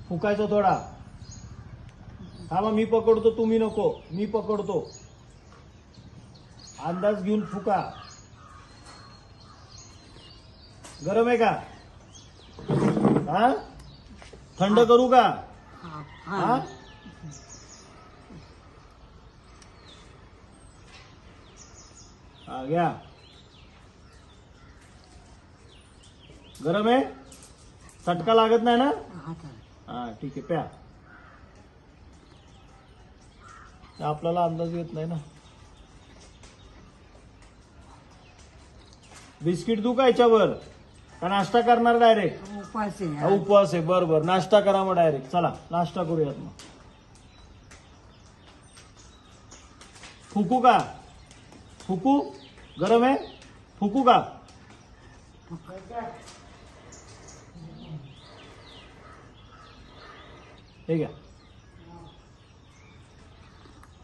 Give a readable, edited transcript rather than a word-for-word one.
फुकायचा थोडा. हा मग मी पकडतो, तुम्ही नको, मी पकडतो. अंदाज घेऊन फुका. गरम आहे का? हा, थंड करू का? हा, हा घ्या. गरम आहे? चटका लागत नाही ना? हा ठीक आहे, प्या. आपल्याला अंदाज येत नाही ना. बिस्किट देऊ का याच्यावर? का नाश्ता करणार डायरेक्ट? उपास आहे. हा, उपवास आहे. बरोबर, नाश्ता करा मग डायरेक्ट. चला नाश्ता करूयात मग. फुकू का? फुकू? गरम आहे? फुकू का? हे घ्या.